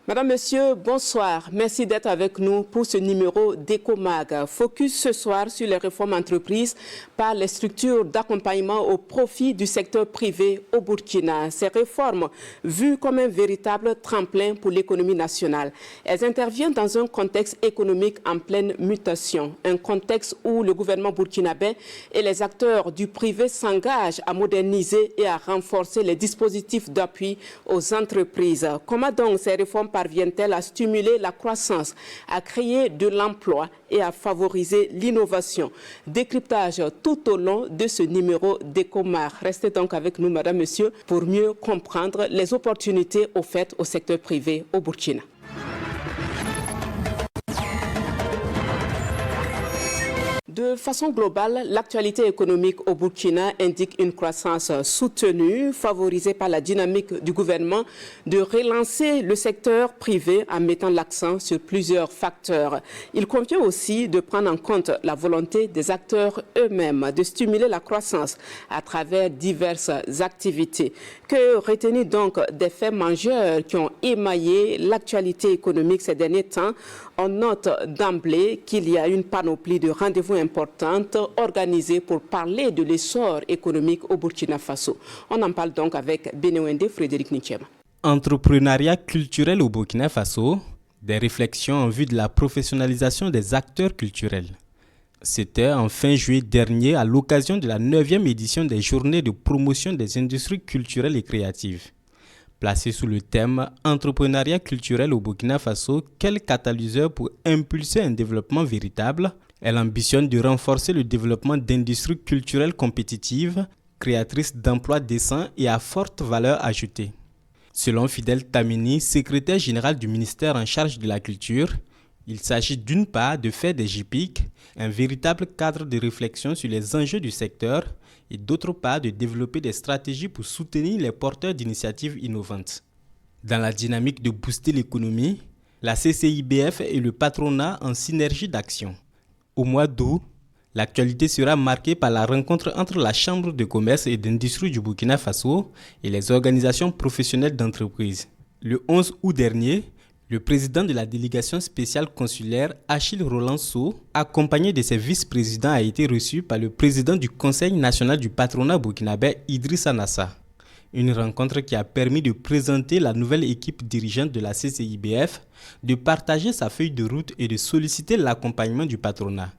Madame, Monsieur, bonsoir. Merci d'être avec nous pour ce numéro d'Ecomag. Focus ce soir sur les réformes entreprises par les structures d'accompagnement au profit du secteur privé au Burkina. Ces réformes, vues comme un véritable tremplin pour l'économie nationale, elles interviennent dans un contexte économique en pleine mutation. Un contexte où le gouvernement burkinabé et les acteurs du privé s'engagent à moderniser et à renforcer les dispositifs d'appui aux entreprises. Comment donc ces réformes parviennent-elles à stimuler la croissance, à créer de l'emploi et à favoriser l'innovation? Décryptage tout au long de ce numéro d'Ecomag. Restez donc avec nous, Madame, Monsieur, pour mieux comprendre les opportunités offertes au secteur privé au Burkina. De façon globale, l'actualité économique au Burkina indique une croissance soutenue, favorisée par la dynamique du gouvernement de relancer le secteur privé en mettant l'accent sur plusieurs facteurs. Il convient aussi de prendre en compte la volonté des acteurs eux-mêmes de stimuler la croissance à travers diverses activités. Que retenir donc des faits majeurs qui ont émaillé l'actualité économique ces derniers temps? On note d'emblée qu'il y a une panoplie de rendez-vous importante organisée pour parler de l'essor économique au Burkina Faso. On en parle donc avec Benewende Frédéric Nichem. Entrepreneuriat culturel au Burkina Faso, des réflexions en vue de la professionnalisation des acteurs culturels. C'était en fin juillet dernier à l'occasion de la 9e édition des Journées de promotion des industries culturelles et créatives. Placée sous le thème « Entrepreneuriat culturel au Burkina Faso, quel catalyseur pour impulser un développement véritable ?» Elle ambitionne de renforcer le développement d'industries culturelles compétitives, créatrices d'emplois décents et à forte valeur ajoutée. Selon Fidel Tamini, secrétaire général du ministère en charge de la culture, il s'agit d'une part de faire des JPIC un véritable cadre de réflexion sur les enjeux du secteur et d'autre part de développer des stratégies pour soutenir les porteurs d'initiatives innovantes. Dans la dynamique de booster l'économie, la CCIBF et le patronat en synergie d'action. Au mois d'août, l'actualité sera marquée par la rencontre entre la Chambre de commerce et d'industrie du Burkina Faso et les organisations professionnelles d'entreprise. Le 11 août dernier, le président de la délégation spéciale consulaire, Achille Roland-Sow, accompagné de ses vice-présidents, a été reçu par le président du Conseil national du patronat burkinabé, Idrissa Nassa. Une rencontre qui a permis de présenter la nouvelle équipe dirigeante de la CCIBF, de partager sa feuille de route et de solliciter l'accompagnement du patronat.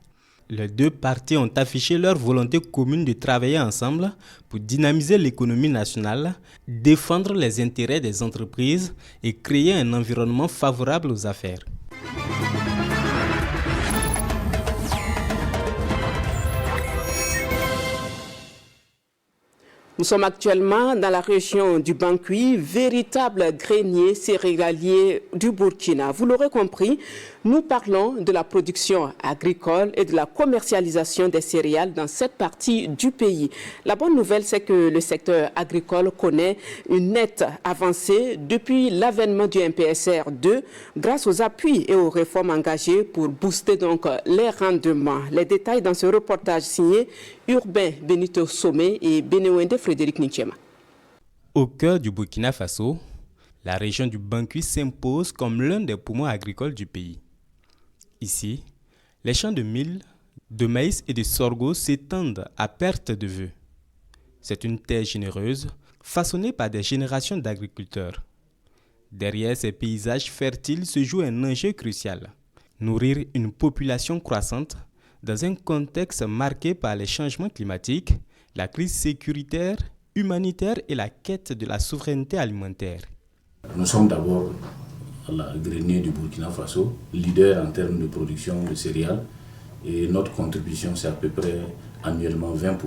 Les deux parties ont affiché leur volonté commune de travailler ensemble pour dynamiser l'économie nationale, défendre les intérêts des entreprises et créer un environnement favorable aux affaires. Nous sommes actuellement dans la région du Banqui, véritable grenier céréalier du Burkina. Vous l'aurez compris, nous parlons de la production agricole et de la commercialisation des céréales dans cette partie du pays. La bonne nouvelle, c'est que le secteur agricole connaît une nette avancée depuis l'avènement du MPSR 2 grâce aux appuis et aux réformes engagées pour booster donc les rendements. Les détails dans ce reportage signé Urbain Benito Somé et Benewende Frédéric Nichem. Au cœur du Burkina Faso, la région du Banqui s'impose comme l'un des poumons agricoles du pays. Ici, les champs de mil, de maïs et de sorgho s'étendent à perte de vue. C'est une terre généreuse, façonnée par des générations d'agriculteurs. Derrière ces paysages fertiles se joue un enjeu crucial: nourrir une population croissante dans un contexte marqué par les changements climatiques, la crise sécuritaire, humanitaire et la quête de la souveraineté alimentaire. Nous sommes d'abord à la grenier du Burkina Faso, leader en termes de production de céréales, et notre contribution c'est à peu près annuellement 20%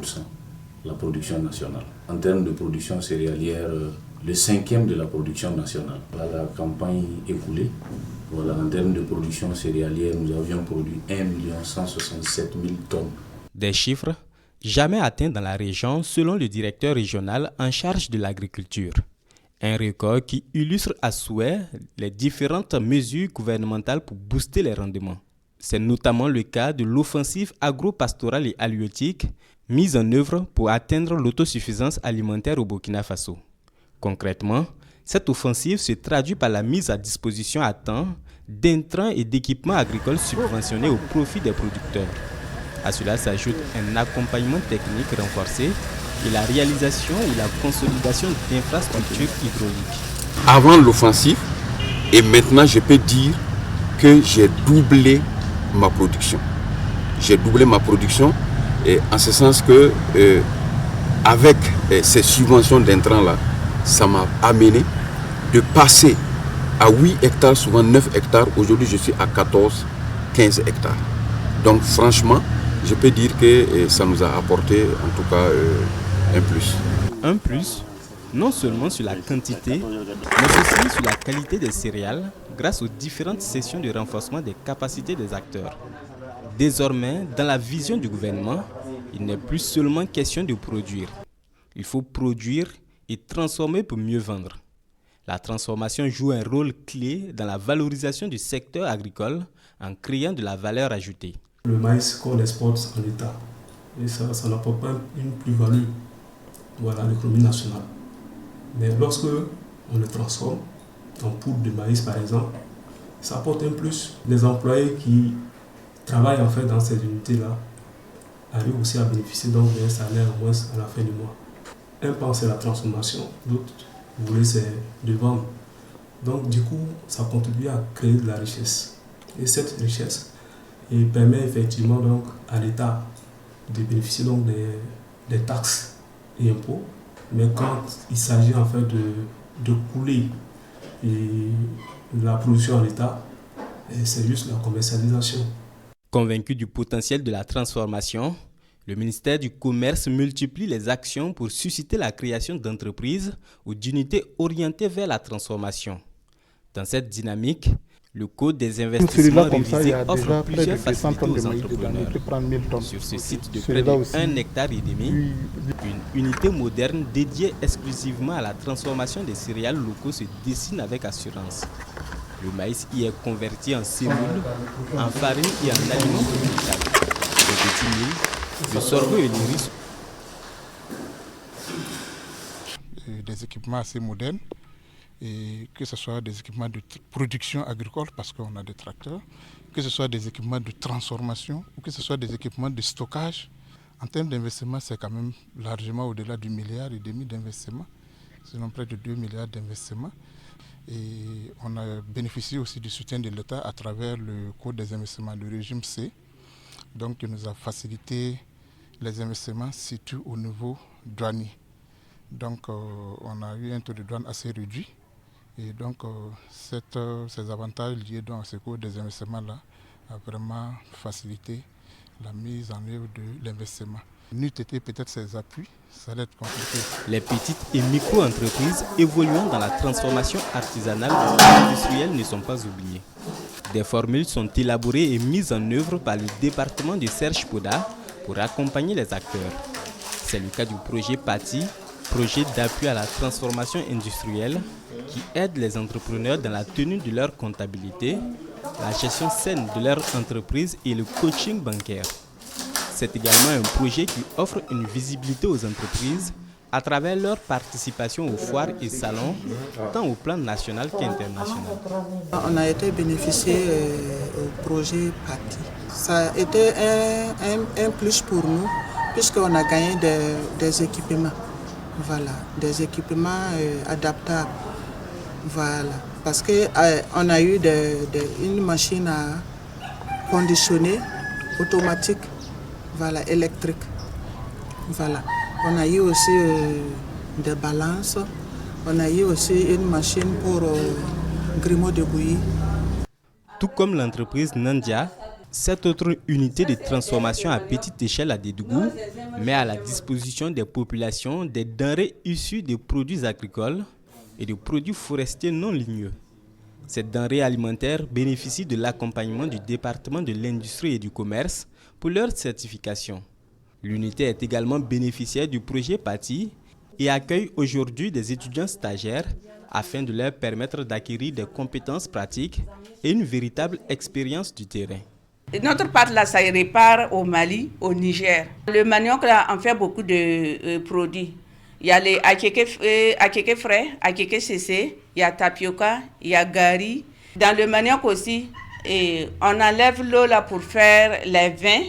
de la production nationale. En termes de production céréalière, le 5e de la production nationale. À la campagne écoulée, en termes de production céréalière, nous avions produit 1 167 000 tonnes. Des chiffres jamais atteints dans la région selon le directeur régional en charge de l'agriculture. Un record qui illustre à souhait les différentes mesures gouvernementales pour booster les rendements. C'est notamment le cas de l'offensive agro-pastorale et halieutique mise en œuvre pour atteindre l'autosuffisance alimentaire au Burkina Faso. Concrètement, Cette offensive se traduit par la mise à disposition à temps d'intrants et d'équipements agricoles subventionnés au profit des producteurs. À cela s'ajoute un accompagnement technique renforcé et la réalisation ou la consolidation d'infrastructures hydrauliques. Avant l'offensive, et maintenant je peux dire que j'ai doublé ma production. J'ai doublé ma production et en ce sens que avec ces subventions d'intrants-là, ça m'a amené de passer à 8 hectares, souvent 9 hectares. Aujourd'hui, je suis à 14, 15 hectares. Donc franchement, je peux dire que ça nous a apporté en tout cas un plus. Un plus, non seulement sur la quantité, mais aussi sur la qualité des céréales grâce aux différentes sessions de renforcement des capacités des acteurs. Désormais, dans la vision du gouvernement, il n'est plus seulement question de produire. Il faut produire et transformer pour mieux vendre. La transformation joue un rôle clé dans la valorisation du secteur agricole en créant de la valeur ajoutée. Le maïs qu'on exporte en état, et ça n'apporte pas une plus-value à l'économie nationale. Mais lorsque on le transforme en poudre de maïs par exemple, ça apporte un plus. Les employés qui travaillent en fait dans ces unités-là arrivent aussi à bénéficier donc d'un salaire au moins à la fin du mois. Un pan c'est la transformation, l'autre volet c'est de vendre. Donc du coup ça contribue à créer de la richesse. Et cette richesse permet effectivement donc à l'État de bénéficier donc des taxes et impôts. Mais quand il s'agit en fait de couler la production en l'État, c'est juste la commercialisation. Convaincu du potentiel de la transformation, le ministère du Commerce multiplie les actions pour susciter la création d'entreprises ou d'unités orientées vers la transformation. Dans cette dynamique, le Code des investissements révisé offre plusieurs facilités aux entrepreneurs. Sur ce site de près de 1,5 hectare, une unité moderne dédiée exclusivement à la transformation des céréales locaux se dessine avec assurance. Le maïs y est converti en sémoule, en farine et en aliments comestibles. Les petits milles, le sorgho et le riz. Des équipements assez modernes, et que ce soit des équipements de production agricole parce qu'on a des tracteurs, que ce soit des équipements de transformation ou que ce soit des équipements de stockage. En termes d'investissement, c'est quand même largement au-delà du 1,5 milliard d'investissement, sinon près de 2 milliards d'investissements. Et on a bénéficié aussi du soutien de l'État à travers le Code des investissements, le régime C, donc qui nous a facilité les investissements situés au niveau douanier. Donc on a eu un taux de douane assez réduit. Et donc, ces avantages liés à ce cours des investissements-là a vraiment facilité la mise en œuvre de l'investissement. N'eût été peut-être ces appuis, ça allait être compliqué. Les petites et micro-entreprises évoluant dans la transformation artisanale et industrielle ne sont pas oubliées. Des formules sont élaborées et mises en œuvre par le département de Serge Poda pour accompagner les acteurs. C'est le cas du projet PATI, projet d'appui à la transformation industrielle qui aide les entrepreneurs dans la tenue de leur comptabilité, la gestion saine de leur entreprise et le coaching bancaire. C'est également un projet qui offre une visibilité aux entreprises à travers leur participation aux foires et salons, tant au plan national qu'international. On a été bénéficié au projet PATI. Ça a été un plus pour nous puisqu'on a gagné des équipements. Voilà, des équipements adaptables. Voilà, parce qu'on a eu une machine à conditionner automatique, voilà, électrique. Voilà. On a eu aussi des balances, on a eu aussi une machine pour grumeaux de bouillie. Tout comme l'entreprise Nandia, cette autre unité de transformation à petite échelle à Dédougou met à la disposition des populations des denrées issues des produits agricoles et de produits forestiers non ligneux. Ces denrées alimentaires bénéficient de l'accompagnement du département de l'industrie et du commerce pour leur certification. L'unité est également bénéficiaire du projet PATI et accueille aujourd'hui des étudiants stagiaires afin de leur permettre d'acquérir des compétences pratiques et une véritable expérience du terrain. Notre pâte là, ça répare au Mali, au Niger. Le manioc là en fait beaucoup de produits. Il y a les akeke frais, akeke cessé, il y a tapioca, il y a gari. Dans le manioc aussi, et on enlève l'eau là pour faire les vins,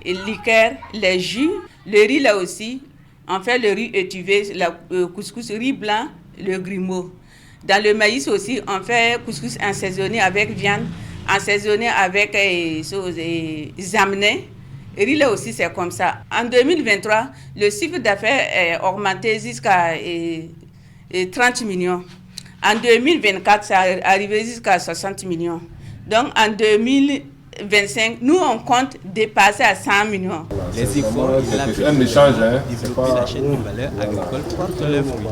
les liqueurs, les jus. Le riz là aussi, on fait le riz étuvé, le couscous, riz blanc, le grumeau. Dans le maïs aussi, on fait couscous assaisonné avec viande, assaisonné avec zamené. Riz là aussi, c'est comme ça. En 2023, le chiffre d'affaires est augmenté jusqu'à 30 millions. En 2024, ça est arrivé jusqu'à 60 millions. Donc en 2025, nous on compte dépasser à 100 millions. Les efforts et la développer la chaîne de valeur agricole portent leurs fruits.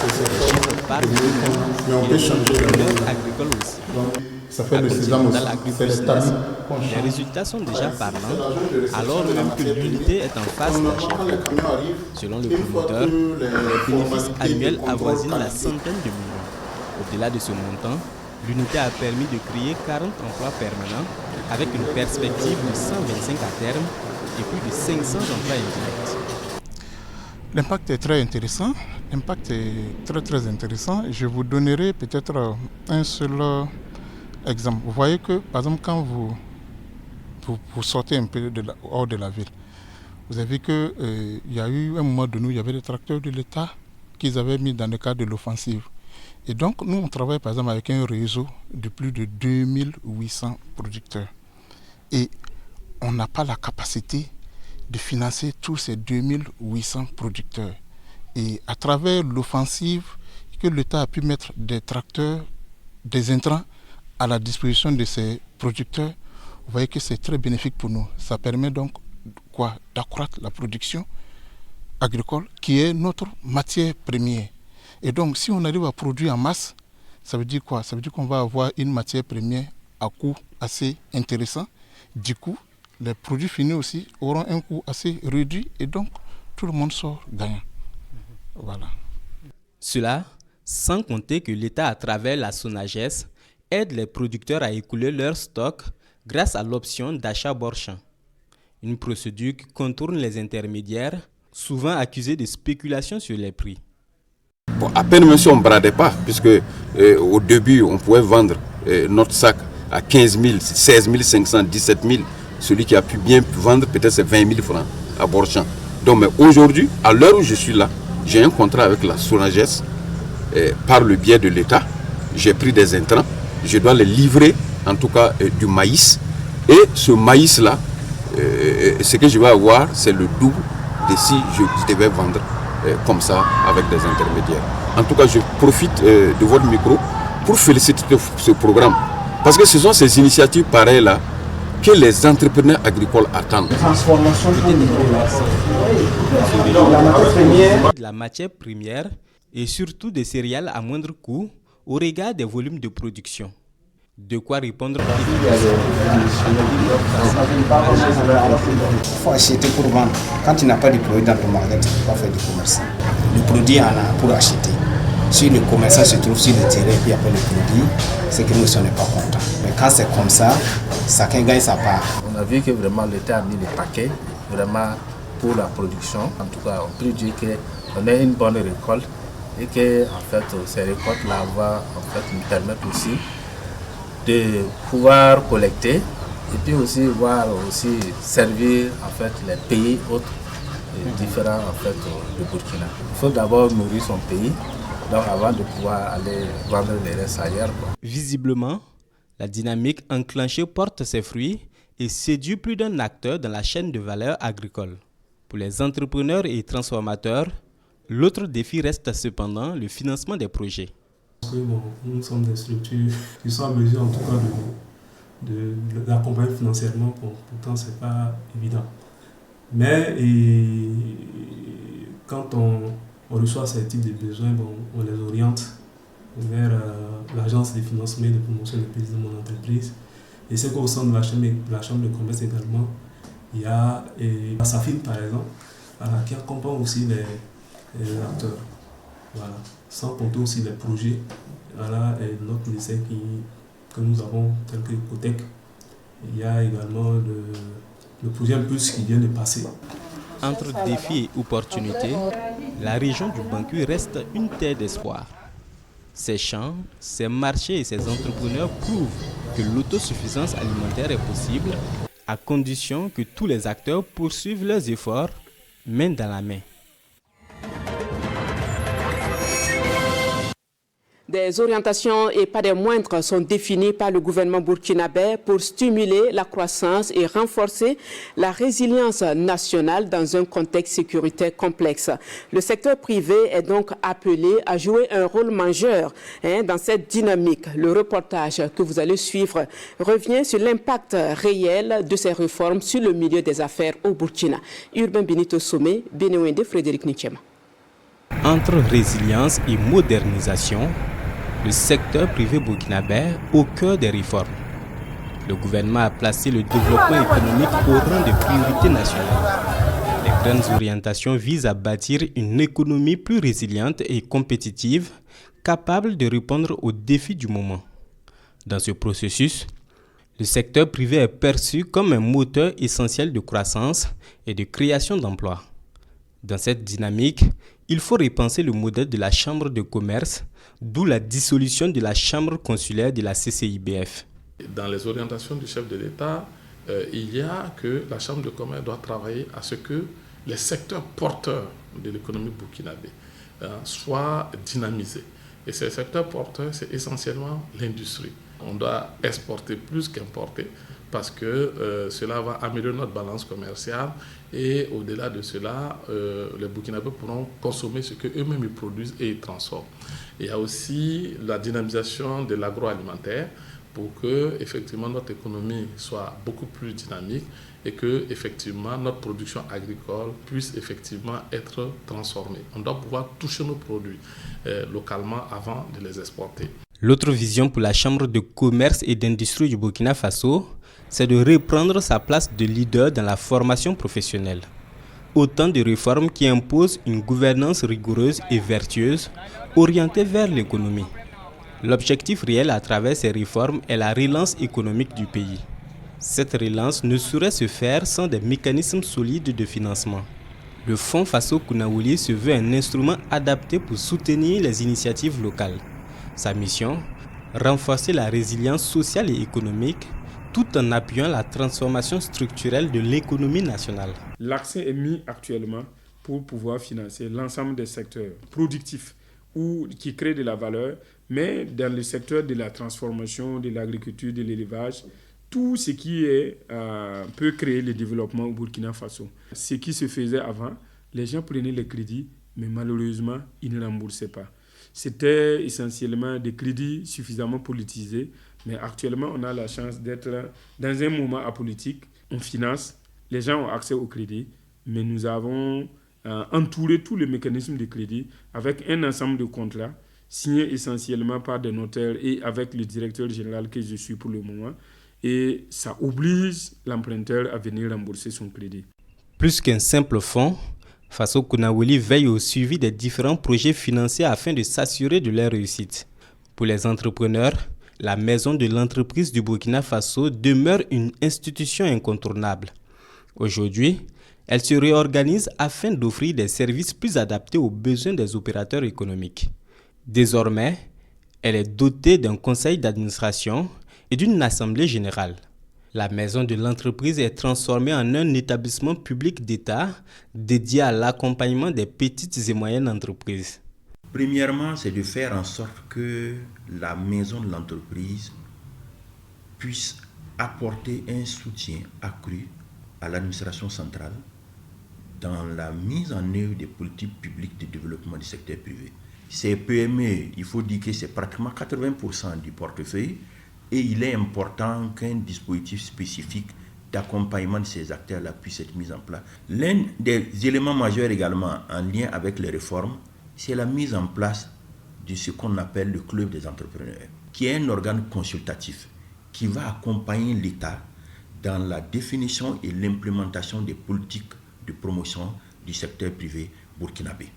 Les chiffres parlent de l'agriculture agricole aussi. Ça fait le sésame aussi. Les résultats sont déjà parlants, alors même que l'unité est en phase d'achat. Selon le promoteur, les bénéfices annuels avoisinent la centaine de millions. Au-delà de ce montant, l'unité a permis de créer 40 emplois permanents avec une perspective de 125 à terme et plus de 500 emplois indirects. L'impact est très intéressant. L'impact est très intéressant. Je vous donnerai peut-être un seul exemple. Vous voyez que, par exemple, quand vous sortez un peu hors de la ville, vous avez vu qu'il y a eu un moment donné où il y avait des tracteurs de l'État qu'ils avaient mis dans le cadre de l'offensive. Et donc, nous, on travaille par exemple avec un réseau de plus de 2800 producteurs. Et on n'a pas la capacité de financer tous ces 2800 producteurs. Et à travers l'offensive que l'État a pu mettre des tracteurs, des intrants à la disposition de ces producteurs, vous voyez que c'est très bénéfique pour nous. Ça permet donc d'accroître la production agricole qui est notre matière première. Et donc, si on arrive à produire en masse, ça veut dire quoi? Ça veut dire qu'on va avoir une matière première à coût assez intéressant. Du coup, les produits finis aussi auront un coût assez réduit et donc tout le monde sort gagnant. Voilà. Cela, sans compter que l'État, à travers la SONAGES, aide les producteurs à écouler leurs stocks grâce à l'option d'achat bord champ. Une procédure qui contourne les intermédiaires, souvent accusés de spéculation sur les prix. Bon, à peine même si on ne bradait pas, puisque au début on pouvait vendre notre sac à 15 000, 16 500, 17 000. Celui qui a pu bien vendre peut-être c'est 20 000 francs à bord champ. Donc mais aujourd'hui, à l'heure où je suis là, j'ai un contrat avec la SONAGES par le biais de l'État. J'ai pris des intrants, je dois les livrer en tout cas du maïs. Et ce maïs-là, ce que je vais avoir, c'est le double de si je devais vendre comme ça avec des intermédiaires. En tout cas, je profite de votre micro pour féliciter ce programme. Parce que ce sont ces initiatives pareilles-là que les entrepreneurs agricoles attendent. De la matière première et surtout des céréales à moindre coût au regard des volumes de production. De quoi répondre Il faut acheter pour vendre. Quand tu n'as pas de produit dans ton magasin, tu ne peux pas faire du commerce. Le produit en a pour acheter. Si le commerçant se trouve sur le terrain et puis après le produit, c'est que nous ne sommes pas contents. Mais quand c'est comme ça, chacun gagne sa part. On a vu que vraiment l'État a mis le paquet vraiment pour la production. En tout cas, on peut dire qu'on a une bonne récolte et que en fait, ces récoltes-là vont nous permettre aussi de pouvoir collecter et puis aussi voir aussi servir en fait les pays autres différents en fait du Burkina. Il faut d'abord nourrir son pays donc avant de pouvoir aller vendre les restes ailleurs. Visiblement, la dynamique enclenchée porte ses fruits et séduit plus d'un acteur dans la chaîne de valeur agricole. Pour les entrepreneurs et transformateurs, l'autre défi reste cependant le financement des projets. Parce que nous sommes des structures qui sont en mesure en tout cas d'accompagner financièrement, pourtant ce n'est pas évident. Mais quand on reçoit ces types de besoins, on les oriente vers l'agence de financement et de promotion des pays de mon entreprise. Et c'est qu'au sein de la chambre de commerce également, il y a Safin par exemple, qui accompagne aussi les acteurs. Voilà. Sans compter aussi les projets, voilà, et notre ministère que nous avons, tel que Ecotech. Il y a également le projet Impulse qui vient de passer. Entre défis et opportunités, la région du Banqui reste une terre d'espoir. Ses champs, ses marchés et ses entrepreneurs prouvent que l'autosuffisance alimentaire est possible, à condition que tous les acteurs poursuivent leurs efforts main dans la main. Des orientations et pas des moindres sont définies par le gouvernement burkinabé pour stimuler la croissance et renforcer la résilience nationale dans un contexte sécuritaire complexe. Le secteur privé est donc appelé à jouer un rôle majeur dans cette dynamique. Le reportage que vous allez suivre revient sur l'impact réel de ces réformes sur le milieu des affaires au Burkina. Urbain Benito Somé, Benewende Frédéric Nichema. Entre résilience et modernisation, le secteur privé burkinabé est au cœur des réformes. Le gouvernement a placé le développement économique au rang de priorité nationale. Les grandes orientations visent à bâtir une économie plus résiliente et compétitive, capable de répondre aux défis du moment. Dans ce processus, le secteur privé est perçu comme un moteur essentiel de croissance et de création d'emplois. Dans cette dynamique, il faut repenser le modèle de la Chambre de commerce, d'où la dissolution de la Chambre consulaire de la CCIBF. Dans les orientations du chef de l'État, il y a que la Chambre de commerce doit travailler à ce que les secteurs porteurs de l'économie burkinabé soient dynamisés. Et ces secteurs porteurs, c'est essentiellement l'industrie. On doit exporter plus qu'importer parce que cela va améliorer notre balance commerciale et au-delà de cela, les Burkinabés pourront consommer ce qu'eux-mêmes ils produisent et ils transforment. Il y a aussi la dynamisation de l'agroalimentaire pour que effectivement notre économie soit beaucoup plus dynamique et que effectivement notre production agricole puisse effectivement être transformée. On doit pouvoir toucher nos produits localement avant de les exporter. L'autre vision pour la Chambre de commerce et d'industrie du Burkina Faso, c'est de reprendre sa place de leader dans la formation professionnelle. Autant de réformes qui imposent une gouvernance rigoureuse et vertueuse, orientée vers l'économie. L'objectif réel à travers ces réformes est la relance économique du pays. Cette relance ne saurait se faire sans des mécanismes solides de financement. Le Fonds Faso Kunaouli se veut un instrument adapté pour soutenir les initiatives locales. Sa mission, renforcer la résilience sociale et économique tout en appuyant la transformation structurelle de l'économie nationale. L'accent est mis actuellement pour pouvoir financer l'ensemble des secteurs productifs ou qui créent de la valeur, mais dans le secteur de la transformation, de l'agriculture, de l'élevage, tout ce qui peut créer le développement au Burkina Faso. Ce qui se faisait avant, les gens prenaient les crédits, mais malheureusement, ils ne remboursaient pas. C'était essentiellement des crédits suffisamment politisés, mais actuellement, on a la chance d'être dans un moment apolitique. On finance, les gens ont accès au crédit, mais nous avons entouré tous les mécanismes de crédit avec un ensemble de contrats signés essentiellement par des notaires et avec le directeur général que je suis pour le moment. Et ça oblige l'emprunteur à venir rembourser son crédit. Plus qu'un simple fonds, Faso Kunaouli veille au suivi des différents projets financiers afin de s'assurer de leur réussite. Pour les entrepreneurs, la Maison de l'entreprise du Burkina Faso demeure une institution incontournable. Aujourd'hui, elle se réorganise afin d'offrir des services plus adaptés aux besoins des opérateurs économiques. Désormais, elle est dotée d'un conseil d'administration et d'une assemblée générale. La Maison de l'entreprise est transformée en un établissement public d'État dédié à l'accompagnement des petites et moyennes entreprises. Premièrement, c'est de faire en sorte que la Maison de l'entreprise puisse apporter un soutien accru à l'administration centrale dans la mise en œuvre des politiques publiques de développement du secteur privé. Ces PME, il faut dire que c'est pratiquement 80% du portefeuille. Et il est important qu'un dispositif spécifique d'accompagnement de ces acteurs-là puisse être mis en place. L'un des éléments majeurs également en lien avec les réformes, c'est la mise en place de ce qu'on appelle le club des entrepreneurs, qui est un organe consultatif qui va accompagner l'État dans la définition et l'implémentation des politiques de promotion du secteur privé burkinabé.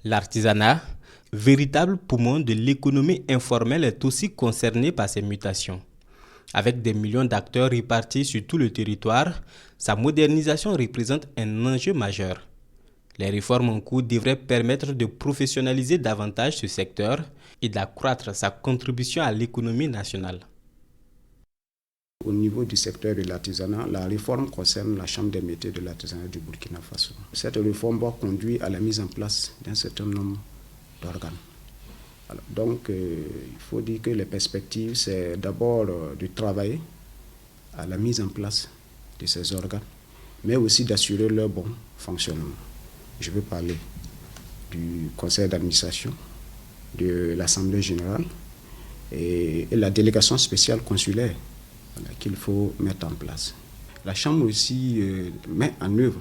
L'artisanat, véritable poumon de l'économie informelle, est aussi concerné par ces mutations. Avec des millions d'acteurs répartis sur tout le territoire, sa modernisation représente un enjeu majeur. Les réformes en cours devraient permettre de professionnaliser davantage ce secteur et d'accroître sa contribution à l'économie nationale. Au niveau du secteur de l'artisanat, la réforme concerne la Chambre des métiers de l'artisanat du Burkina Faso. Cette réforme va conduire à la mise en place d'un certain nombre d'organes. Donc, il faut dire que les perspectives, c'est d'abord de travailler à la mise en place de ces organes, mais aussi d'assurer leur bon fonctionnement. Je veux parler du conseil d'administration, de l'Assemblée générale et la délégation spéciale consulaire qu'il faut mettre en place. La Chambre aussi met en œuvre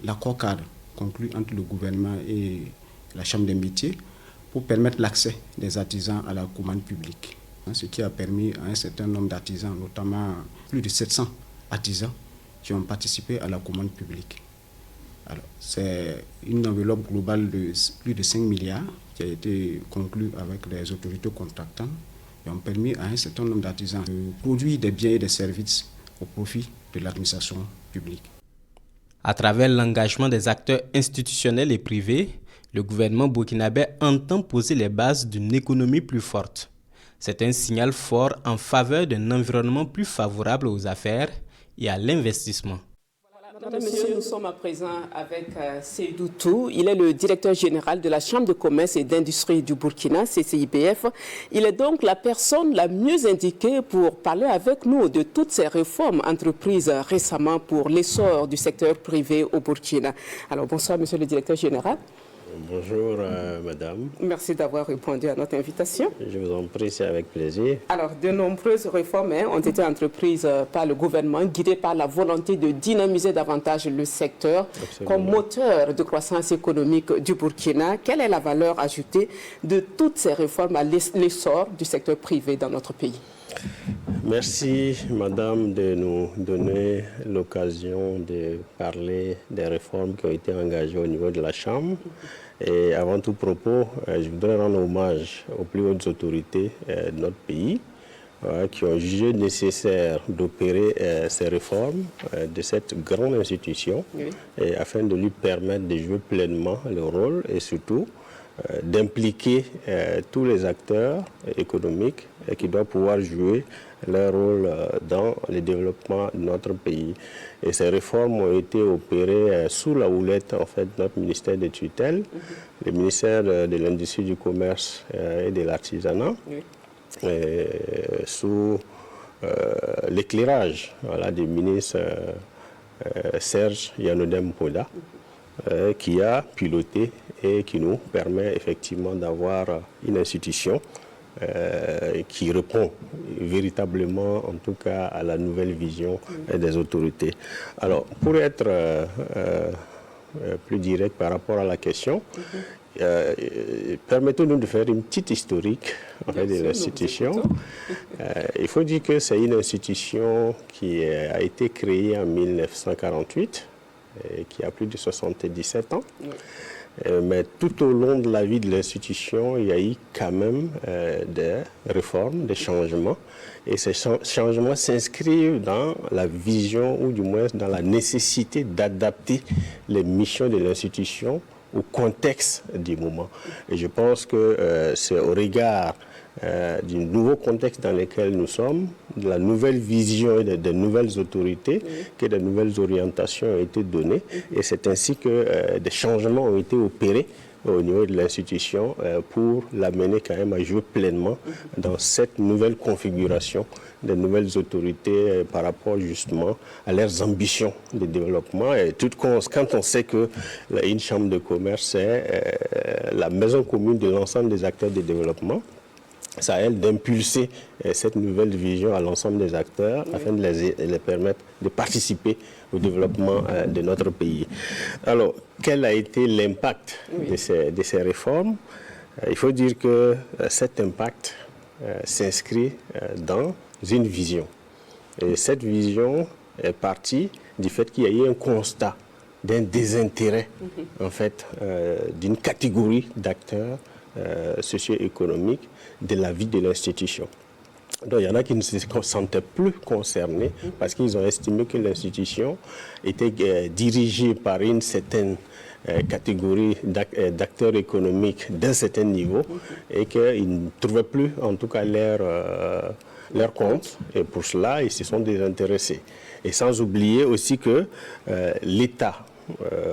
l'accord cadre conclu entre le gouvernement et la Chambre des métiers pour permettre l'accès des artisans à la commande publique. Ce qui a permis à un certain nombre d'artisans, notamment plus de 700 artisans, qui ont participé à la commande publique. Alors, c'est une enveloppe globale de plus de 5 milliards qui a été conclue avec les autorités contractantes et ont permis à un certain nombre d'artisans de produire des biens et des services au profit de l'administration publique. À travers l'engagement des acteurs institutionnels et privés, le gouvernement burkinabé entend poser les bases d'une économie plus forte. C'est un signal fort en faveur d'un environnement plus favorable aux affaires et à l'investissement. Madame, Monsieur, nous sommes à présent avec Seydou Tou. Il est le directeur général de la Chambre de commerce et d'industrie du Burkina, CCIBF. Il est donc la personne la mieux indiquée pour parler avec nous de toutes ces réformes entreprises récemment pour l'essor du secteur privé au Burkina. Alors, bonsoir, Monsieur le directeur général. Bonjour, madame. Merci d'avoir répondu à notre invitation. Je vous en prie, c'est avec plaisir. Alors, de nombreuses réformes ont été entreprises par le gouvernement, guidées par la volonté de dynamiser davantage le secteur. Absolument. Comme moteur de croissance économique du Burkina. Quelle est la valeur ajoutée de toutes ces réformes à l'essor du secteur privé dans notre pays? Merci, madame, de nous donner l'occasion de parler des réformes qui ont été engagées au niveau de la Chambre. Et avant tout propos, je voudrais rendre hommage aux plus hautes autorités de notre pays qui ont jugé nécessaire d'opérer ces réformes de cette grande institution et afin de lui permettre de jouer pleinement le rôle et surtout d'impliquer tous les acteurs économiques qui doivent pouvoir jouer leur rôle dans le développement de notre pays. Et ces réformes ont été opérées sous la houlette en fait, de notre ministère de tutelle, le ministère de l'Industrie, du Commerce et de l'Artisanat, sous l'éclairage du ministre Serge Yanodem Poda, qui a piloté et qui nous permet effectivement d'avoir une institution qui répond véritablement, en tout cas, à la nouvelle vision des autorités. Alors, pour être plus direct par rapport à la question, permettez-nous de faire une petite historique en fait, de l'institution. Il faut dire que c'est une institution qui a été créée en 1948 et qui a plus de 77 ans. Mais tout au long de la vie de l'institution, il y a eu quand même des réformes, des changements. Et ces changements s'inscrivent dans la vision, ou du moins dans la nécessité d'adapter les missions de l'institution au contexte du moment. Et je pense que c'est au regard du nouveau contexte dans lequel nous sommes, de la nouvelle vision et des nouvelles autorités, que de nouvelles orientations ont été données. Et c'est ainsi que des changements ont été opérés au niveau de l'institution pour l'amener quand même à jouer pleinement dans cette nouvelle configuration des nouvelles autorités par rapport justement à leurs ambitions de développement. Et quand on sait qu'une chambre de commerce, c'est la maison commune de l'ensemble des acteurs de développement, c'est à elle d'impulser cette nouvelle vision à l'ensemble des acteurs afin de les permettre de participer au développement de notre pays. Alors, quel a été l'impact de ces réformes? Il faut dire que cet impact s'inscrit dans une vision. Et cette vision est partie du fait qu'il y a eu un constat d'un désintérêt, en fait, d'une catégorie d'acteurs socio-économiques de la vie de l'institution. Donc il y en a qui ne se sentaient plus concernés parce qu'ils ont estimé que l'institution était dirigée par une certaine catégorie d'acteurs économiques d'un certain niveau et qu'ils ne trouvaient plus en tout cas leur compte, et pour cela ils se sont désintéressés. Et sans oublier aussi que l'État,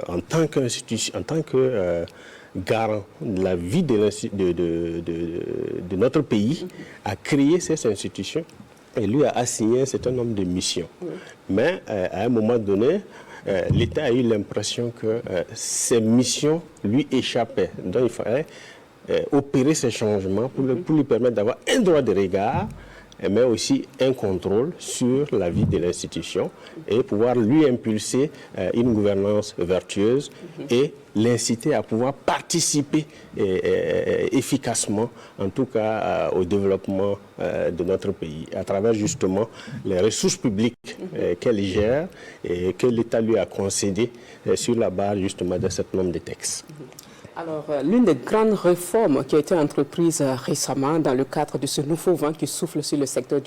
en tant qu'institution, en tant que garant de la vie de notre pays, a créé ces institutions et lui a assigné un certain nombre de missions. Mais à un moment donné, l'État a eu l'impression que ces missions lui échappaient. Donc il fallait opérer ces changements pour lui permettre d'avoir un droit de regard, mais aussi un contrôle sur la vie de l'institution et pouvoir lui impulser une gouvernance vertueuse et l'inciter à pouvoir participer efficacement, en tout cas au développement de notre pays, à travers justement les ressources publiques qu'elle gère et que l'État lui a concédées sur la base justement d'un certain nombre de textes. Alors, l'une des grandes réformes qui a été entreprise récemment dans le cadre de ce nouveau vent qui souffle sur le secteur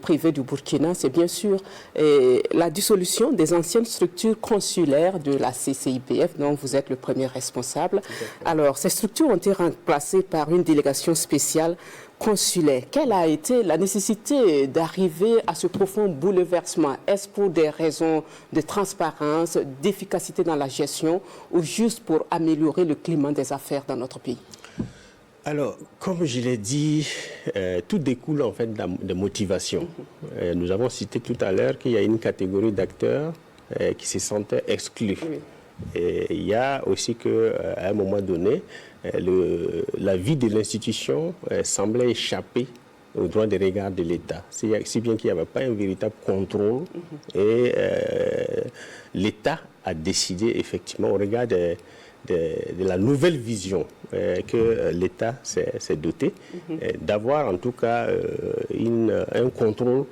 privé du Burkina, c'est bien sûr la dissolution des anciennes structures consulaires de la CCIBF, dont vous êtes le premier responsable. Alors, ces structures ont été remplacées par une délégation spéciale consulaire. Quelle a été la nécessité d'arriver à ce profond bouleversement? Est-ce pour des raisons de transparence, d'efficacité dans la gestion ou juste pour améliorer le climat des affaires dans notre pays? Alors, comme je l'ai dit, tout découle en fait de motivation. Nous avons cité tout à l'heure qu'il y a une catégorie d'acteurs qui se sentaient exclus. Et il y a aussi qu'à un moment donné, la vie de l'institution semblait échapper au droit de regard de l'État. Si bien qu'il n'y avait pas un véritable contrôle et l'État a décidé effectivement au regard de la nouvelle vision que l'État s'est doté, d'avoir en tout cas un contrôle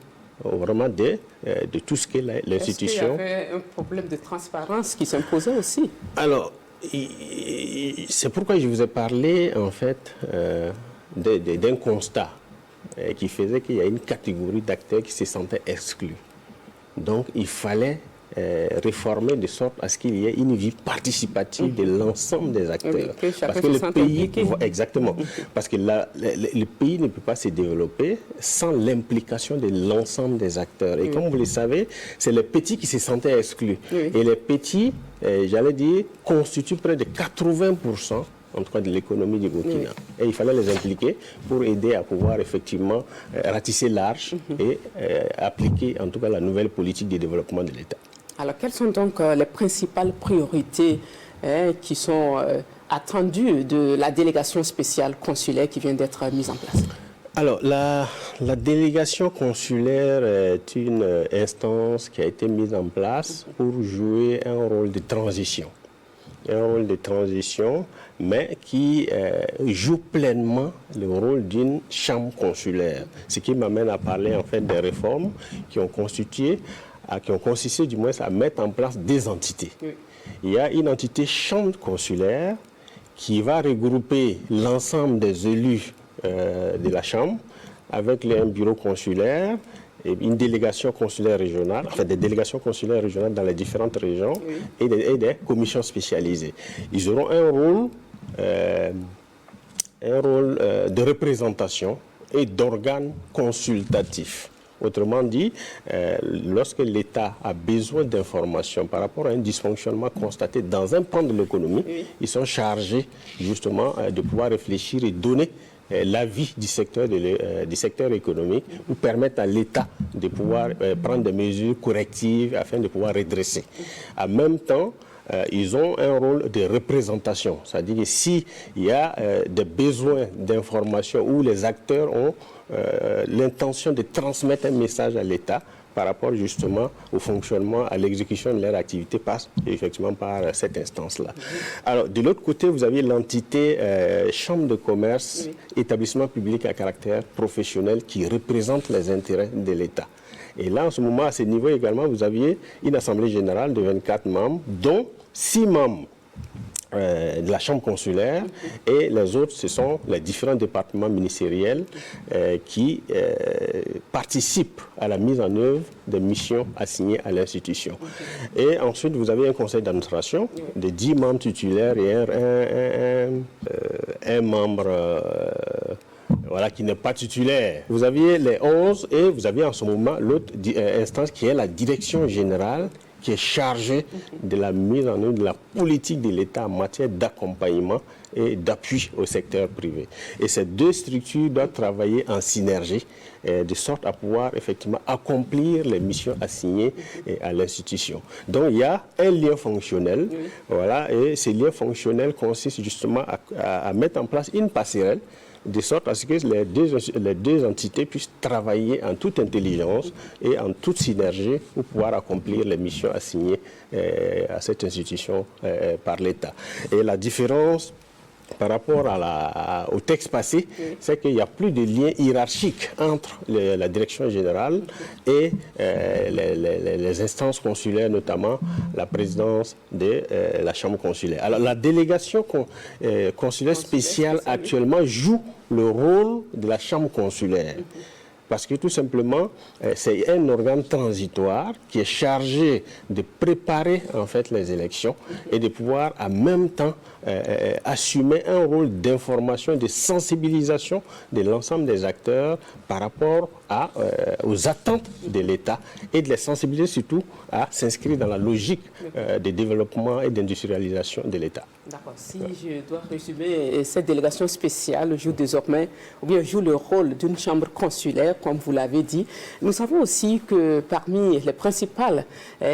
vraiment de tout ce qu'est l'institution. Est-ce qu'il y avait un problème de transparence qui s'imposait aussi? Alors, c'est pourquoi je vous ai parlé en fait d'un constat qui faisait qu'il y a une catégorie d'acteurs qui se sentaient exclus. Donc, il fallait réformer de sorte à ce qu'il y ait une vie participative de l'ensemble des acteurs. Parce que le pays, exactement, parce que le pays ne peut pas se développer sans l'implication de l'ensemble des acteurs. Et comme vous le savez, c'est les petits qui se sentaient exclus. Et les petits, j'allais dire, constituent près de 80% en tout cas de l'économie du Burkina. Et il fallait les impliquer pour aider à pouvoir effectivement ratisser large et appliquer en tout cas la nouvelle politique de développement de l'État. Alors, quelles sont donc les principales priorités qui sont attendues de la délégation spéciale consulaire qui vient d'être mise en place? Alors, la délégation consulaire est une instance qui a été mise en place pour jouer un rôle de transition. Un rôle de transition, mais qui joue pleinement le rôle d'une chambre consulaire. Ce qui m'amène à parler en fait des réformes qui ont consisté du moins à mettre en place des entités. Il y a une entité chambre consulaire qui va regrouper l'ensemble des élus de la chambre avec un bureau consulaire et une délégation consulaire régionale, enfin des délégations consulaires régionales dans les différentes régions et des commissions spécialisées. Ils auront un rôle de représentation et d'organe consultatif. Autrement dit, lorsque l'État a besoin d'informations par rapport à un dysfonctionnement constaté dans un pan de l'économie, ils sont chargés justement de pouvoir réfléchir et donner l'avis du secteur économique ou permettre à l'État de pouvoir prendre des mesures correctives afin de pouvoir redresser. En même temps, ils ont un rôle de représentation, c'est-à-dire que s'il y a des besoins d'information où les acteurs ont l'intention de transmettre un message à l'État par rapport justement au fonctionnement, à l'exécution de leur activité, passe effectivement par cette instance-là. Alors, de l'autre côté, vous avez l'entité chambre de commerce, établissement public à caractère professionnel qui représente les intérêts de l'État. Et là, en ce moment, à ce niveau également, vous aviez une assemblée générale de 24 membres, dont 6 membres de la chambre consulaire, et les autres, ce sont les différents départements ministériels qui participent à la mise en œuvre des missions assignées à l'institution. Et ensuite, vous avez un conseil d'administration de 10 membres titulaires et un membre voilà, qui n'est pas titulaire. Vous aviez les 11 et vous aviez en ce moment l'autre instance qui est la direction générale, qui est chargée de la mise en œuvre de la politique de l'État en matière d'accompagnement et d'appui au secteur privé. Et ces deux structures doivent travailler en synergie, de sorte à pouvoir effectivement accomplir les missions assignées à l'institution. Donc il y a un lien fonctionnel, voilà, et ce lien fonctionnel consiste justement à mettre en place une passerelle, de sorte à ce que les deux entités puissent travailler en toute intelligence et en toute synergie pour pouvoir accomplir les missions assignées à cette institution par l'État. Et la différence par rapport au texte passé, c'est qu'il n'y a plus de lien hiérarchique entre la direction générale et les instances consulaires, notamment la présidence de la chambre consulaire. Alors la délégation consulaire spéciale actuellement joue le rôle de la chambre consulaire. Parce que tout simplement, c'est un organe transitoire qui est chargé de préparer en fait les élections et de pouvoir en même temps assumer un rôle d'information et de sensibilisation de l'ensemble des acteurs par rapport aux attentes de l'État et de les sensibiliser surtout à s'inscrire dans la logique de développement et d'industrialisation de l'État. D'accord. Si je dois résumer, cette délégation spéciale joue désormais, ou bien joue le rôle d'une chambre consulaire, comme vous l'avez dit. Nous savons aussi que parmi les principales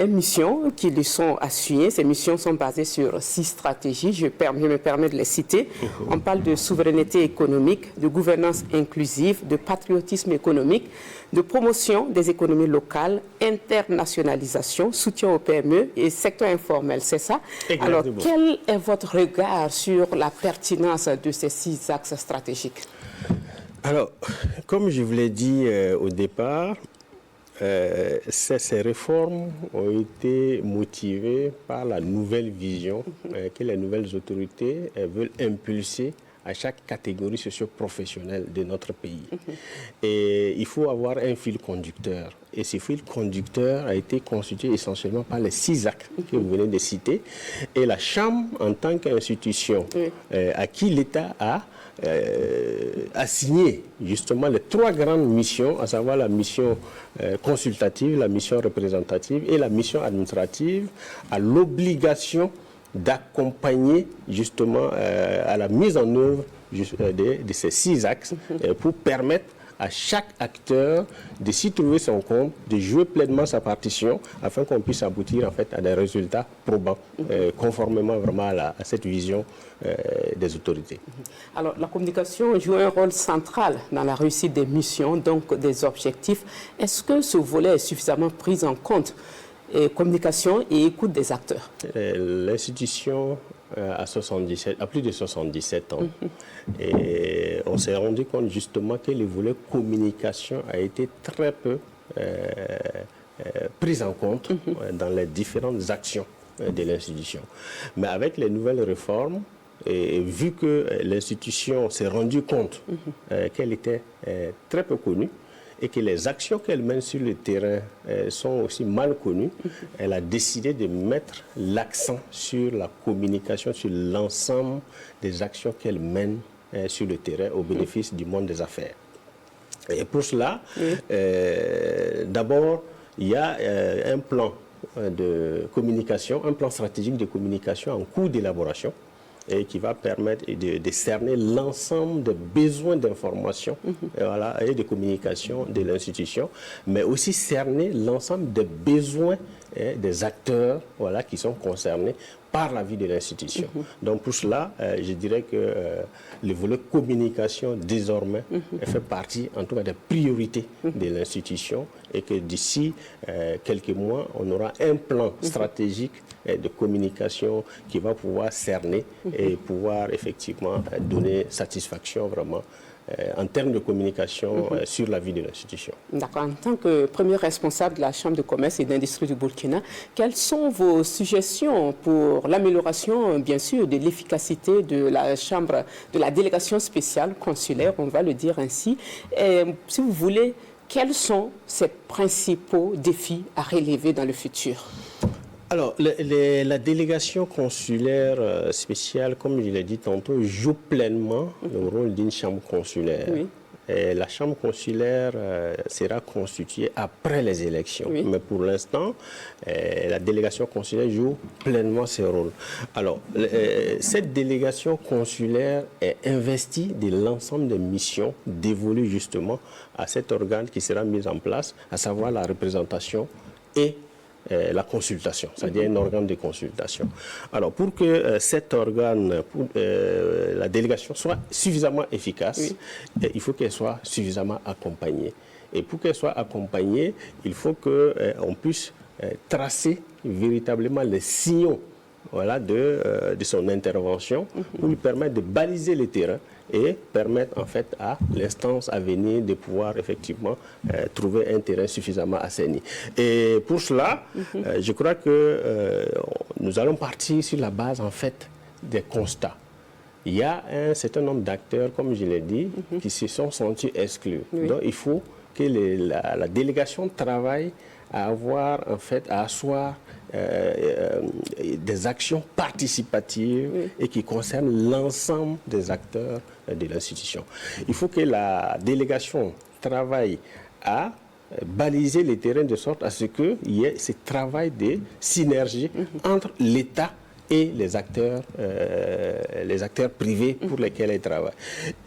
missions qui lui sont assignées, ces missions sont basées sur 6 stratégies. Je me permets de les citer. On parle de souveraineté économique, de gouvernance inclusive, de patriotisme économique, de promotion des économies locales, internationalisation, soutien aux PME et secteur informel, c'est ça? Exactement. Alors, quel est votre regard sur la pertinence de ces 6 axes stratégiques? Alors, comme je vous l'ai dit au départ, ces réformes ont été motivées par la nouvelle vision que les nouvelles autorités veulent impulser à chaque catégorie socio-professionnelle de notre pays. Et il faut avoir un fil conducteur. Et ce fil conducteur a été constitué essentiellement par les 6 axes que vous venez de citer. Et la Chambre, en tant qu'institution à qui l'État a assigné justement les 3 grandes missions, à savoir la mission consultative, la mission représentative et la mission administrative, a l'obligation d'accompagner justement à la mise en œuvre de ces 6 axes pour permettre à chaque acteur de s'y trouver son compte, de jouer pleinement sa partition afin qu'on puisse aboutir en fait à des résultats probants, conformément vraiment à cette vision des autorités. Alors la communication joue un rôle central dans la réussite des missions, donc des objectifs. Est-ce que ce volet est suffisamment pris en compte? Communication et écoute des acteurs. L'institution a plus de 77 ans et on s'est rendu compte justement que le volet communication a été très peu pris en compte dans les différentes actions de l'institution. Mais avec les nouvelles réformes, et vu que l'institution s'est rendue compte qu'elle était très peu connue, et que les actions qu'elle mène sur le terrain sont aussi mal connues, elle a décidé de mettre l'accent sur la communication, sur l'ensemble des actions qu'elle mène sur le terrain au bénéfice du monde des affaires. Et pour cela, d'abord, il y a un plan de communication, un plan stratégique de communication en cours d'élaboration, et qui va permettre de cerner l'ensemble des besoins d'information et de communication de l'institution, mais aussi cerner l'ensemble des besoins des acteurs qui sont concernés par la vie de l'institution. Donc pour cela, je dirais que le volet communication désormais fait partie en tout cas des priorités de l'institution et que d'ici quelques mois, on aura un plan stratégique de communication qui va pouvoir cerner et pouvoir effectivement donner satisfaction vraiment en termes de communication sur la vie de l'institution. D'accord. En tant que premier responsable de la Chambre de commerce et d'industrie du Burkina, quelles sont vos suggestions pour l'amélioration, bien sûr, de l'efficacité de la Chambre, de la délégation spéciale consulaire, on va le dire ainsi. Et, si vous voulez, quels sont ces principaux défis à relever dans le futur? Alors, la délégation consulaire spéciale, comme je l'ai dit tantôt, joue pleinement le rôle d'une chambre consulaire. Oui. Et la chambre consulaire sera constituée après les élections. Oui. Mais pour l'instant, la délégation consulaire joue pleinement ce rôle. Alors, cette délégation consulaire est investie de l'ensemble des missions dévolues justement à cet organe qui sera mis en place, à savoir la représentation et la consultation, c'est-à-dire un organe de consultation. Alors, pour que cet organe, la délégation soit suffisamment efficace, il faut qu'elle soit suffisamment accompagnée. Et pour qu'elle soit accompagnée, il faut qu'on puisse tracer véritablement les signaux de son intervention pour lui permettre de baliser le terrain et permettre en fait à l'instance à venir de pouvoir effectivement trouver un terrain suffisamment assaini. Et pour cela, je crois que nous allons partir sur la base en fait des constats. Il y a un certain nombre d'acteurs, comme je l'ai dit, qui se sont sentis exclus. Donc il faut que la délégation travaille à avoir en fait à asseoir des actions participatives et qui concernent l'ensemble des acteurs de l'institution. Il faut que la délégation travaille à baliser les terrains de sorte à ce qu'il y ait ce travail de synergie entre l'État et les acteurs privés pour lesquels elle travaille.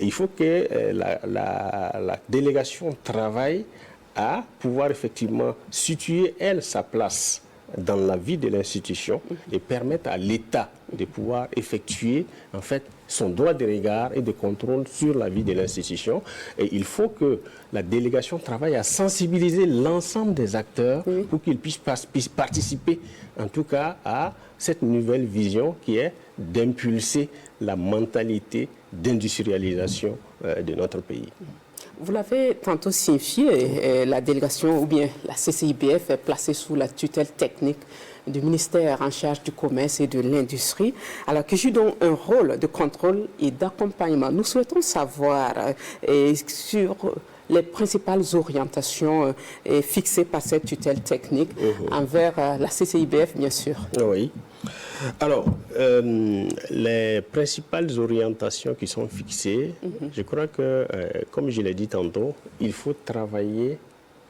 Il faut que la délégation travaille à pouvoir effectivement situer, elle, sa place dans la vie de l'institution et permettre à l'État de pouvoir effectuer, en fait, son droit de regard et de contrôle sur la vie de l'institution. Et il faut que la délégation travaille à sensibiliser l'ensemble des acteurs pour qu'ils puissent participer, en tout cas, à cette nouvelle vision qui est d'impulser la mentalité d'industrialisation de notre pays. Vous l'avez tantôt signifié, la délégation ou bien la CCIBF est placée sous la tutelle technique du ministère en charge du commerce et de l'industrie, alors que joue donc un rôle de contrôle et d'accompagnement. Nous souhaitons savoir sur les principales orientations fixées par cette tutelle technique envers la CCIBF, bien sûr. Oui. Alors, les principales orientations qui sont fixées, je crois que, comme je l'ai dit tantôt, il faut travailler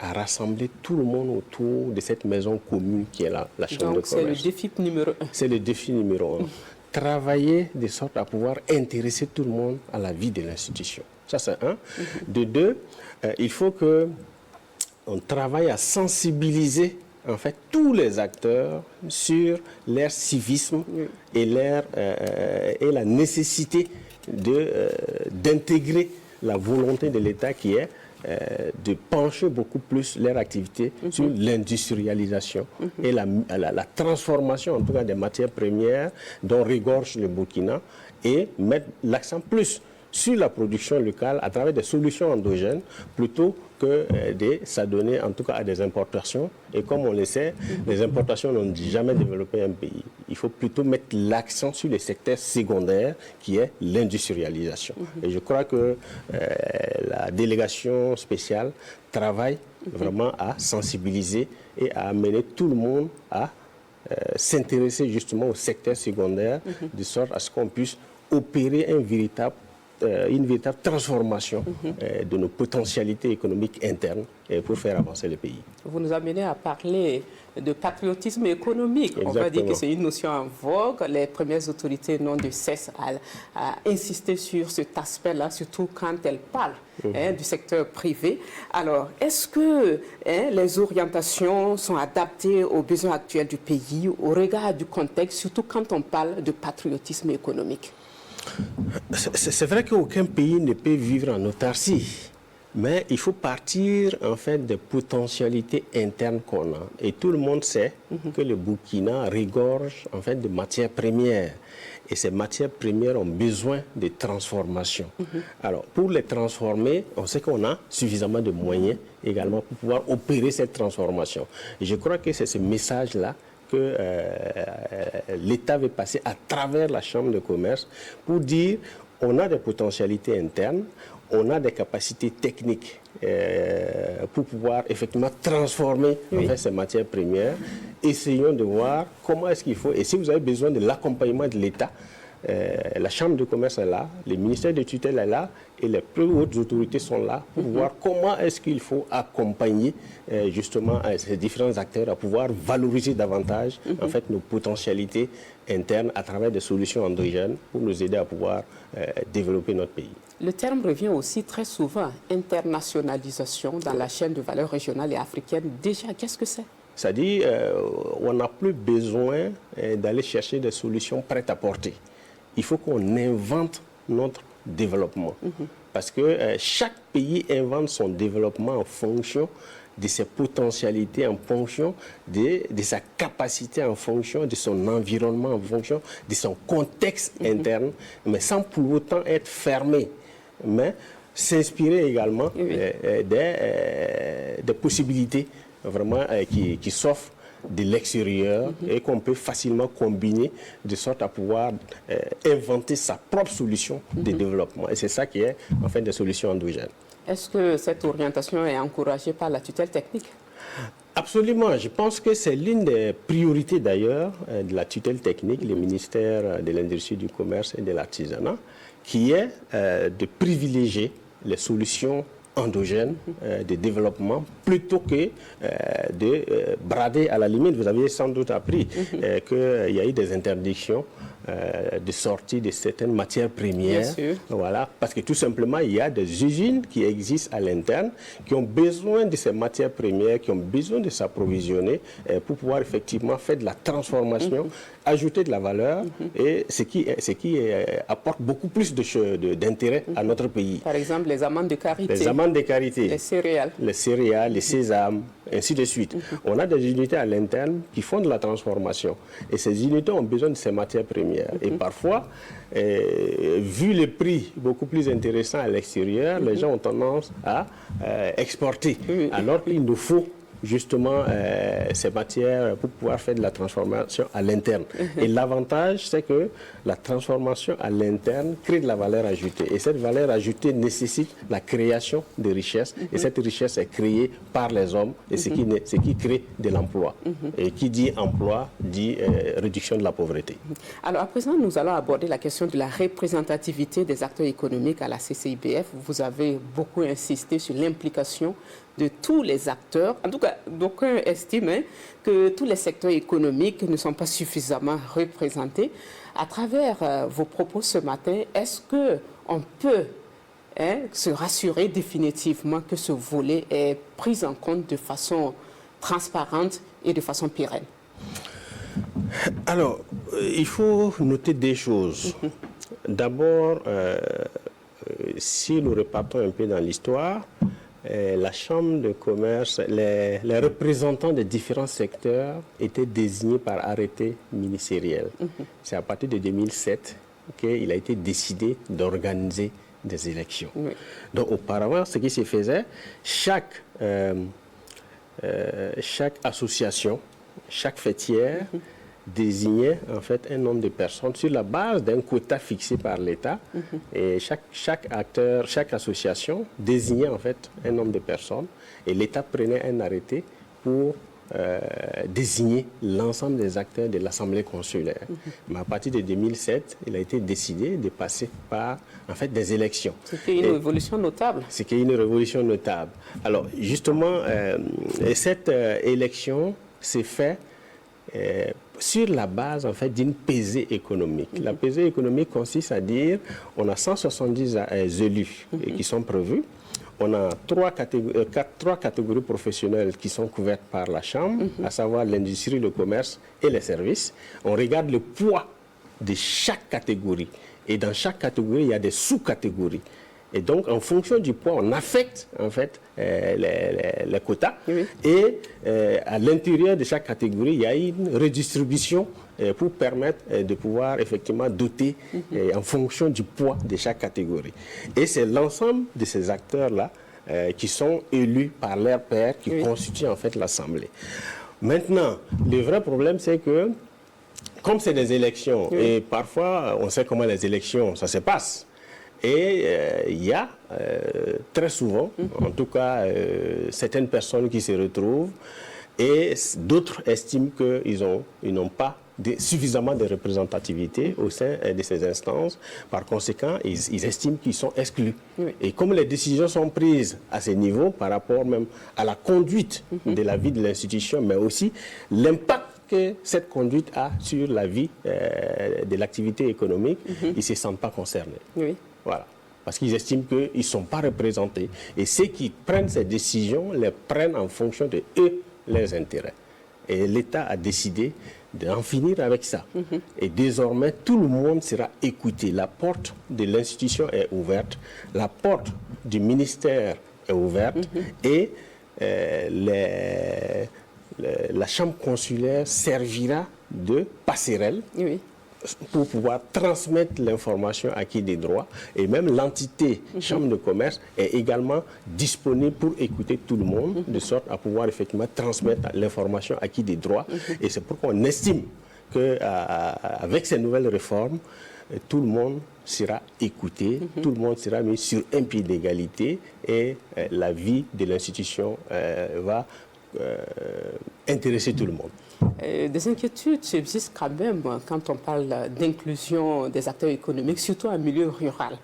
à rassembler tout le monde autour de cette maison commune qui est la Chambre de commerce. C'est le défi numéro 1. C'est le défi numéro 1. Travailler de sorte à pouvoir intéresser tout le monde à la vie de l'institution. Ça, c'est un. De deux, il faut qu'on travaille à sensibiliser en fait tous les acteurs sur leur civisme et la nécessité d'intégrer la volonté de l'État qui est de pencher beaucoup plus leur activité sur l'industrialisation et la transformation en tout cas des matières premières dont regorge le Burkina et mettre l'accent plus sur la production locale à travers des solutions endogènes plutôt que de s'adonner en tout cas à des importations. Et comme on le sait, les importations n'ont jamais développé un pays. Il faut plutôt mettre l'accent sur les secteurs secondaires qui est l'industrialisation. Et je crois que la délégation spéciale travaille vraiment à sensibiliser et à amener tout le monde à s'intéresser justement au secteur secondaire de sorte à ce qu'on puisse opérer une véritable transformation de nos potentialités économiques internes pour faire avancer le pays. Vous nous amenez à parler de patriotisme économique. Exactement. On va dire que c'est une notion en vogue. Les premières autorités n'ont de cesse à insister sur cet aspect-là, surtout quand elles parlent du secteur privé. Alors, est-ce que les orientations sont adaptées aux besoins actuels du pays, au regard du contexte, surtout quand on parle de patriotisme économique? C'est vrai qu'aucun pays ne peut vivre en autarcie, mais il faut partir en fait des potentialités internes qu'on a. Et tout le monde sait que le Burkina regorge en fait de matières premières. Et ces matières premières ont besoin de transformation. Alors, pour les transformer, on sait qu'on a suffisamment de moyens également pour pouvoir opérer cette transformation. Et je crois que c'est ce message-là que l'État veut passer à travers la Chambre de commerce pour dire on a des potentialités internes, on a des capacités techniques pour pouvoir effectivement transformer en fait, ces matières premières. Essayons de voir comment est-ce qu'il faut. Et si vous avez besoin de l'accompagnement de l'État, la Chambre de commerce est là, le ministère de tutelle est là et les plus hautes autorités sont là pour voir comment est-ce qu'il faut accompagner justement ces différents acteurs à pouvoir valoriser davantage en fait, nos potentialités internes à travers des solutions endogènes pour nous aider à pouvoir développer notre pays. Le terme revient aussi très souvent, internationalisation dans la chaîne de valeur régionale et africaine. Déjà, qu'est-ce que c'est? C'est-à-dire on n'a plus besoin d'aller chercher des solutions prêtes à porter. Il faut qu'on invente notre développement. Parce que chaque pays invente son développement en fonction de ses potentialités, en fonction de sa capacité, en fonction de son environnement, en fonction de son contexte interne, mais sans pour autant être fermé. Mais s'inspirer également des possibilités vraiment qui s'offrent de l'extérieur et qu'on peut facilement combiner de sorte à pouvoir inventer sa propre solution de développement. Et c'est ça qui est en fait des solutions endogènes. Est-ce que cette orientation est encouragée par la tutelle technique? Absolument. Je pense que c'est l'une des priorités d'ailleurs de la tutelle technique, le ministère de l'Industrie, du Commerce et de l'Artisanat, qui est de privilégier les solutions endogènes de développement plutôt que de brader à la limite. Vous avez sans doute appris qu'il y a eu des interdictions de sortie de certaines matières premières. Voilà, parce que tout simplement, il y a des usines qui existent à l'interne, qui ont besoin de ces matières premières, qui ont besoin de s'approvisionner pour pouvoir effectivement faire de la transformation, ajouter de la valeur, et ce qui apporte beaucoup plus d'intérêt à notre pays. Par exemple, les amandes de karité. Les amandes de karité. Les céréales. Les céréales, les sésames, ainsi de suite. On a des unités à l'interne qui font de la transformation. Et ces unités ont besoin de ces matières premières. Et parfois, vu les prix beaucoup plus intéressants à l'extérieur, les gens ont tendance à exporter. Alors qu'il nous faut justement ces matières pour pouvoir faire de la transformation à l'interne. Et l'avantage, c'est que la transformation à l'interne crée de la valeur ajoutée. Et cette valeur ajoutée nécessite la création de richesses. Et cette richesse est créée par les hommes, et ce qui crée de l'emploi. Et qui dit emploi, dit réduction de la pauvreté. Alors à présent, nous allons aborder la question de la représentativité des acteurs économiques à la CCIBF. Vous avez beaucoup insisté sur l'implication de tous les acteurs. En tout cas, d'aucuns estiment que tous les secteurs économiques ne sont pas suffisamment représentés. À travers vos propos ce matin, est-ce qu'on peut se rassurer définitivement que ce volet est pris en compte de façon transparente et de façon pérenne? Alors, il faut noter des choses. D'abord, si nous repartons un peu dans l'histoire, la Chambre de commerce, les représentants des différents secteurs étaient désignés par arrêté ministériel. C'est à partir de 2007 qu'il a été décidé d'organiser des élections. Donc auparavant, ce qui se faisait, chaque association, chaque fêtière désignait en fait un nombre de personnes sur la base d'un quota fixé par l'État. Et chaque acteur, chaque association désignait en fait un nombre de personnes et l'État prenait un arrêté pour désigner l'ensemble des acteurs de l'Assemblée consulaire. Mais à partir de 2007, il a été décidé de passer par en fait des élections. C'était une révolution notable. C'était une révolution notable. Alors justement, cette élection s'est faite sur la base en fait d'une pesée économique. La pesée économique consiste à dire on a 170 élus qui sont prévus. On a trois catégories professionnelles qui sont couvertes par la Chambre, à savoir l'industrie, le commerce et les services. On regarde le poids de chaque catégorie. Et dans chaque catégorie, il y a des sous-catégories. Et donc, en fonction du poids, on affecte en fait les quotas. Et à l'intérieur de chaque catégorie, il y a une redistribution pour permettre de pouvoir effectivement doter en fonction du poids de chaque catégorie. Et c'est l'ensemble de ces acteurs-là qui sont élus par leurs pairs qui constituent en fait l'Assemblée. Maintenant, le vrai problème, c'est que comme c'est des élections, et parfois on sait comment les élections, ça se passe. Et il y a très souvent, en tout cas, certaines personnes qui se retrouvent et d'autres estiment qu'ils n'ont pas suffisamment de représentativité au sein de ces instances. Par conséquent, ils estiment qu'ils sont exclus. Et comme les décisions sont prises à ce niveau par rapport même à la conduite de la vie de l'institution, mais aussi l'impact que cette conduite a sur la vie de l'activité économique, ils ne se sentent pas concernés. Voilà. Parce qu'ils estiment qu'ils ne sont pas représentés. Et ceux qui prennent ces décisions les prennent en fonction de eux, leurs intérêts. Et l'État a décidé d'en finir avec ça. Et désormais, tout le monde sera écouté. La porte de l'institution est ouverte, la porte du ministère est ouverte et la chambre consulaire servira de passerelle pour pouvoir transmettre l'information acquis des droits. Et même l'entité chambre de commerce est également disponible pour écouter tout le monde, de sorte à pouvoir effectivement transmettre l'information acquis des droits. Et c'est pourquoi on estime qu'avec ces nouvelles réformes, tout le monde sera écouté, tout le monde sera mis sur un pied d'égalité et la vie de l'institution va intéresser tout le monde. Des inquiétudes subsistent quand même quand on parle d'inclusion des acteurs économiques, surtout en milieu rural.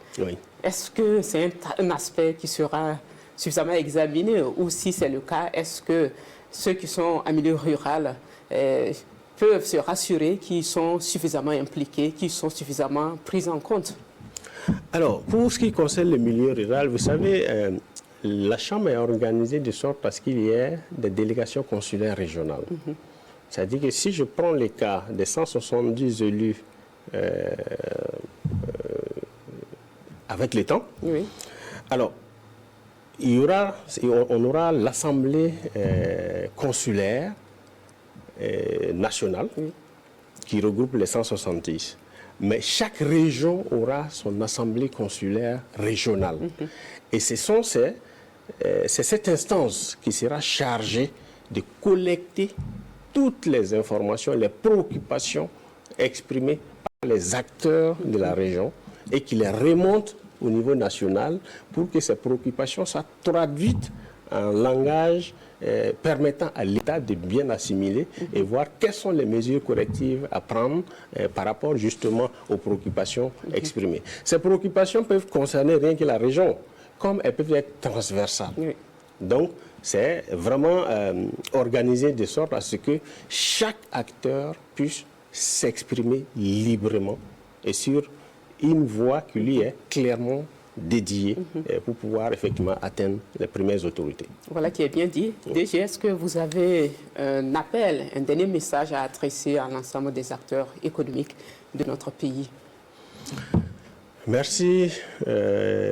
Est-ce que c'est un aspect qui sera suffisamment examiné ou si c'est le cas, est-ce que ceux qui sont en milieu rural peuvent se rassurer qu'ils sont suffisamment impliqués, qu'ils sont suffisamment pris en compte? Alors, pour ce qui concerne le milieu rural, vous savez, la Chambre est organisée de sorte à ce qu'il y ait des délégations consulaires régionales. C'est-à-dire que si je prends les cas des 170 élus avec les temps, alors on aura l'Assemblée consulaire nationale qui regroupe les 170. Mais chaque région aura son assemblée consulaire régionale. Et c'est cette instance qui sera chargée de collecter toutes les informations, les préoccupations exprimées par les acteurs de la région et qui les remontent au niveau national pour que ces préoccupations soient traduites en langage permettant à l'État de bien assimiler et voir quelles sont les mesures correctives à prendre par rapport justement aux préoccupations exprimées. Ces préoccupations peuvent concerner rien que la région, comme elles peuvent être transversales. Donc, c'est vraiment organisé de sorte à ce que chaque acteur puisse s'exprimer librement et sur une voie qui lui est clairement dédiée pour pouvoir effectivement atteindre les premières autorités. Voilà qui est bien dit. DG, est-ce que vous avez un appel, un dernier message à adresser à l'ensemble des acteurs économiques de notre pays? Merci,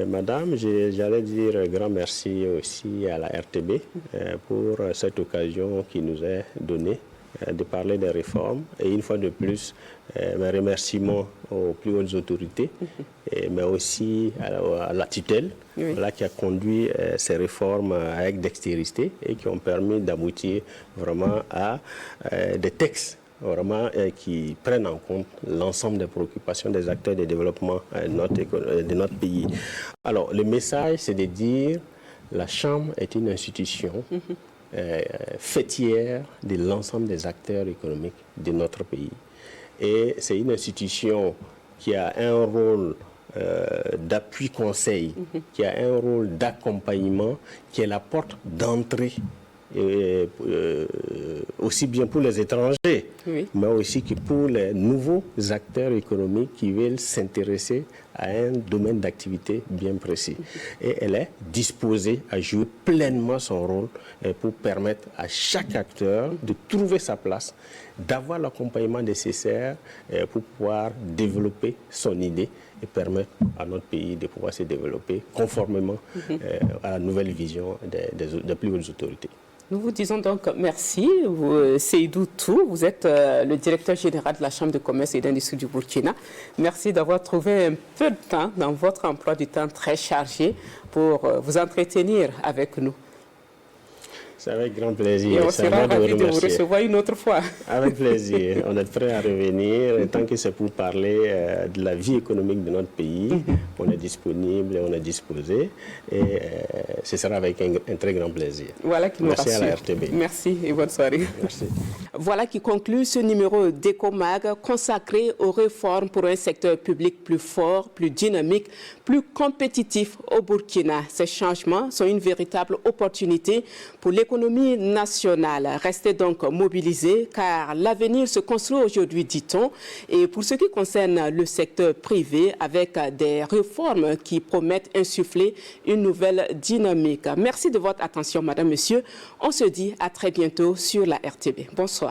madame. J'allais dire un grand merci aussi à la RTB pour cette occasion qui nous est donnée de parler des réformes. Et une fois de plus, mes remerciements aux plus hautes autorités, mais aussi à la tutelle qui a conduit ces réformes avec dextérité et qui ont permis d'aboutir vraiment à des textes vraiment qui prennent en compte l'ensemble des préoccupations des acteurs de développement de notre pays. Alors, le message, c'est de dire la Chambre est une institution fêtière de l'ensemble des acteurs économiques de notre pays. Et c'est une institution qui a un rôle d'appui conseil, qui a un rôle d'accompagnement, qui est la porte d'entrée aussi bien pour les étrangers, mais aussi que pour les nouveaux acteurs économiques qui veulent s'intéresser à un domaine d'activité bien précis. Et elle est disposée à jouer pleinement son rôle pour permettre à chaque acteur de trouver sa place, d'avoir l'accompagnement nécessaire pour pouvoir développer son idée et permettre à notre pays de pouvoir se développer conformément à la nouvelle vision des plus hautes autorités. Nous vous disons donc merci. Seydou Tou, vous êtes le directeur général de la Chambre de commerce et d'industrie du Burkina. Merci d'avoir trouvé un peu de temps dans votre emploi du temps très chargé pour vous entretenir avec nous. C'est avec grand plaisir. Et on sera ravis de vous recevoir une autre fois. Avec plaisir. On est prêt à revenir. Tant que c'est pour parler de la vie économique de notre pays, on est disponible et on est disposé. Et ce sera avec un très grand plaisir. Voilà qui nous Merci rassure. à la RTB. Merci et bonne soirée. Merci. Voilà qui conclut ce numéro d'Ecomag consacré aux réformes pour un secteur public plus fort, plus dynamique, plus compétitif au Burkina. Ces changements sont une véritable opportunité pour l'économie nationale. Restez donc mobilisés car l'avenir se construit aujourd'hui, dit-on. Et pour ce qui concerne le secteur privé, avec des réformes qui promettent insuffler une nouvelle dynamique. Merci de votre attention, madame, monsieur. On se dit à très bientôt sur la RTB. Bonsoir.